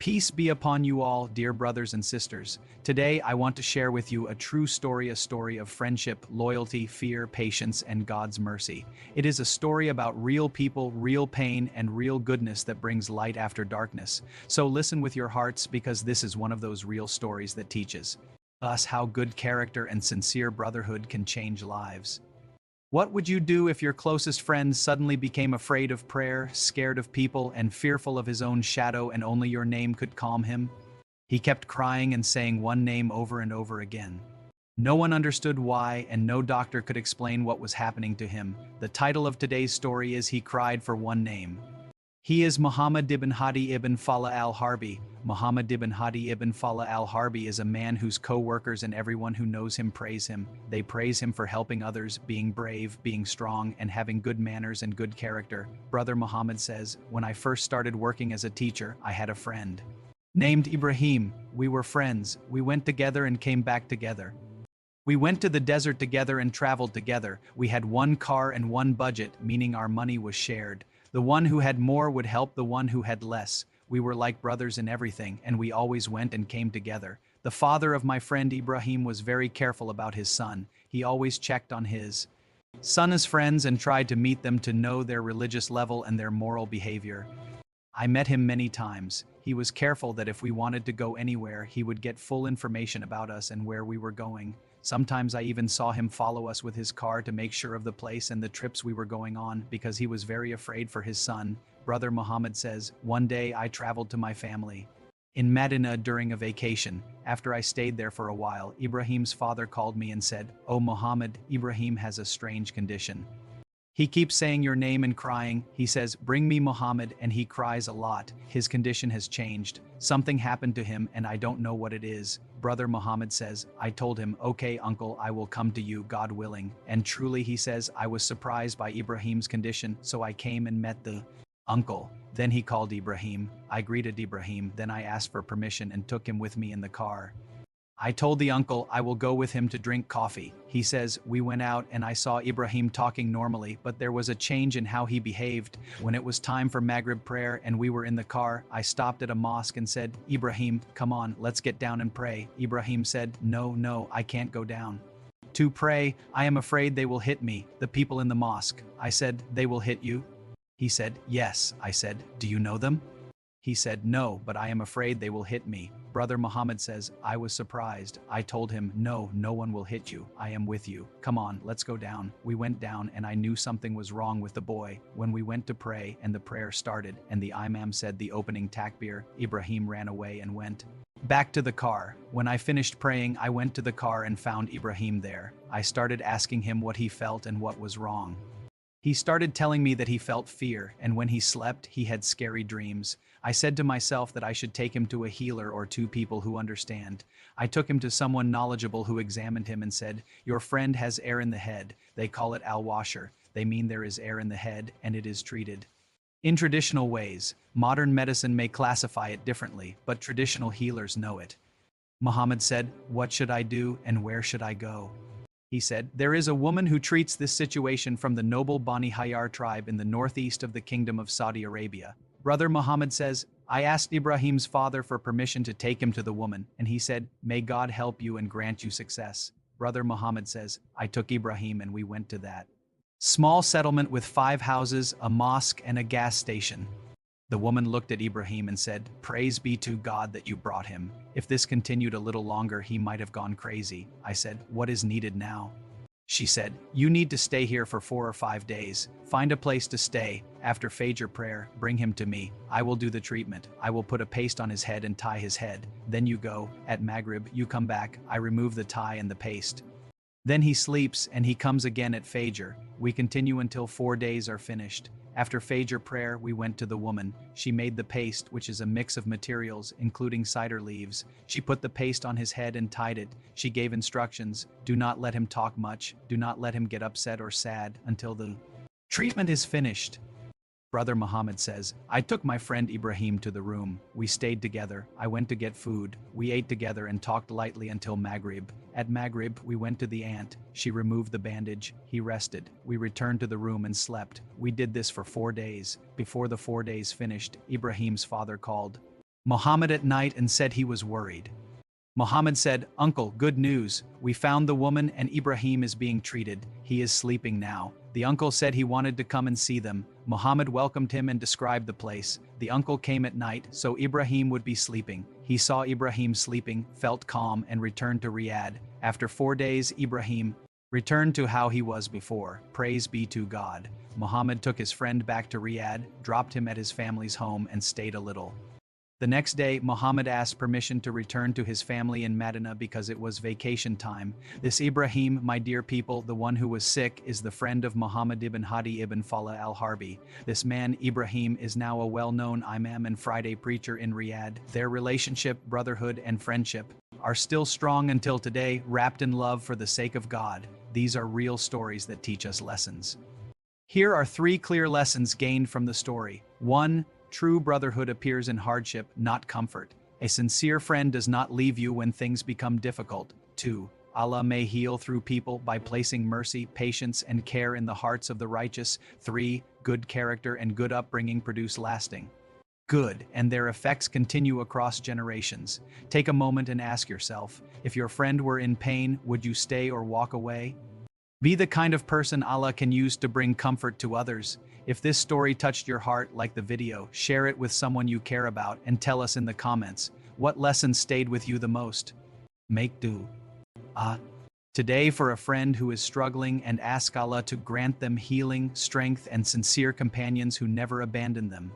Peace be upon you all, dear brothers and sisters. Today, I want to share with you a true story, a story of friendship, loyalty, fear, patience, and God's mercy. It is a story about real people, real pain, and real goodness that brings light after darkness. So listen with your hearts, because this is one of those real stories that teaches us how good character and sincere brotherhood can change lives. What would you do if your closest friend suddenly became afraid of prayer, scared of people, and fearful of his own shadow, and only your name could calm him? He kept crying and saying one name over and over again. No one understood why, and no doctor could explain what was happening to him. The title of today's story is He Cried for One Name. He is Muhammad ibn Hadi ibn Falah al-Harbi. Muhammad ibn Hadi ibn Falah al-Harbi is a man whose co-workers and everyone who knows him praise him. They praise him for helping others, being brave, being strong, and having good manners and good character. Brother Muhammad says, "When I first started working as a teacher, I had a friend named Ibrahim. We were friends. We went together and came back together. We went to the desert together and traveled together. We had one car and one budget, meaning our money was shared. The one who had more would help the one who had less. We were like brothers in everything, and we always went and came together. The father of my friend Ibrahim was very careful about his son. He always checked on his son's friends and tried to meet them to know their religious level and their moral behavior. I met him many times. He was careful that if we wanted to go anywhere, he would get full information about us and where we were going. Sometimes I even saw him follow us with his car to make sure of the place and the trips we were going on, because he was very afraid for his son." Brother Muhammad says, "One day I traveled to my family in Medina during a vacation. After I stayed there for a while, Ibrahim's father called me and said, 'Oh Muhammad, Ibrahim has a strange condition. He keeps saying your name and crying. He says, "Bring me Muhammad," and he cries a lot. His condition has changed. Something happened to him and I don't know what it is." Brother Muhammad says, "I told him, 'Okay, uncle, I will come to you, God willing.' And truly," he says, "I was surprised by Ibrahim's condition, so I came and met the uncle. Then he called Ibrahim. I greeted Ibrahim, then I asked for permission and took him with me in the car. I told the uncle I will go with him to drink coffee." He says, "We went out and I saw Ibrahim talking normally, but there was a change in how he behaved. When it was time for Maghrib prayer and we were in the car, I stopped at a mosque and said, 'Ibrahim, come on, let's get down and pray.' Ibrahim said, 'No, I can't go down to pray. I am afraid they will hit me, the people in the mosque.' I said, 'They will hit you?' He said, 'Yes.' I said, 'Do you know them?' He said, 'No, but I am afraid they will hit me.' Brother Muhammad says, I was surprised. I told him, 'No, no one will hit you. I am with you. Come on, let's go down.' We went down and I knew something was wrong with the boy. When we went to pray and the prayer started and the imam said the opening takbir, Ibrahim ran away and went back to the car. When I finished praying, I went to the car and found Ibrahim there. I started asking him what he felt and what was wrong. He started telling me that he felt fear, and when he slept, he had scary dreams. I said to myself that I should take him to a healer or two people who understand. I took him to someone knowledgeable who examined him and said, 'Your friend has air in the head. They call it al-washer. They mean there is air in the head, and it is treated in traditional ways. Modern medicine may classify it differently, but traditional healers know it.' Muhammad said, 'What should I do and where should I go?' He said, 'There is a woman who treats this situation from the noble Bani Hayyar tribe in the northeast of the Kingdom of Saudi Arabia.' Brother Muhammad says, 'I asked Ibrahim's father for permission to take him to the woman, and he said, "May God help you and grant you success." Brother Muhammad says, 'I took Ibrahim and we went to that small settlement with 5 houses, a mosque, and a gas station. The woman looked at Ibrahim and said, "Praise be to God that you brought him. If this continued a little longer, he might have gone crazy." I said, "What is needed now?" She said, "You need to stay here for 4 or 5 days. Find a place to stay. After Fajr prayer, bring him to me. I will do the treatment. I will put a paste on his head and tie his head. Then you go. At Maghrib, you come back. I remove the tie and the paste. Then he sleeps and he comes again at Fajr. We continue until 4 days are finished. After Fajr prayer, we went to the woman. She made the paste, which is a mix of materials, including cider leaves. She put the paste on his head and tied it. She gave instructions. Do not let him talk much. Do not let him get upset or sad until the treatment is finished." Brother Muhammad says, "I took my friend Ibrahim to the room. We stayed together. I went to get food. We ate together and talked lightly until Maghrib. At Maghrib, we went to the aunt. She removed the bandage. He rested. We returned to the room and slept. We did this for 4 days. Before the 4 days finished, Ibrahim's father called Muhammad at night and said he was worried. Muhammad said, "Uncle, good news. We found the woman and Ibrahim is being treated. He is sleeping now." The uncle said he wanted to come and see them. Muhammad welcomed him and described the place. The uncle came at night, so Ibrahim would be sleeping. He saw Ibrahim sleeping, felt calm, and returned to Riyadh. After 4 days, Ibrahim returned to how he was before. Praise be to God. Muhammad took his friend back to Riyadh, dropped him at his family's home, and stayed a little. The next day, Muhammad asked permission to return to his family in Medina because it was vacation time. This Ibrahim, my dear people, the one who was sick, is the friend of Muhammad ibn Hadi ibn Falah Al-Harbi. This man, Ibrahim, is now a well-known imam and Friday preacher in Riyadh. Their relationship, brotherhood, and friendship are still strong until today, wrapped in love for the sake of God. These are real stories that teach us lessons. Here are 3 clear lessons gained from the story. 1. True brotherhood appears in hardship, not comfort. A sincere friend does not leave you when things become difficult. 2. Allah may heal through people by placing mercy, patience, and care in the hearts of the righteous. 3. Good character and good upbringing produce lasting good, and their effects continue across generations. Take a moment and ask yourself, if your friend were in pain, would you stay or walk away? Be the kind of person Allah can use to bring comfort to others. If this story touched your heart, like the video, share it with someone you care about, and tell us in the comments, what lesson stayed with you the most? Make do. Today for a friend who is struggling, and ask Allah to grant them healing, strength, and sincere companions who never abandon them.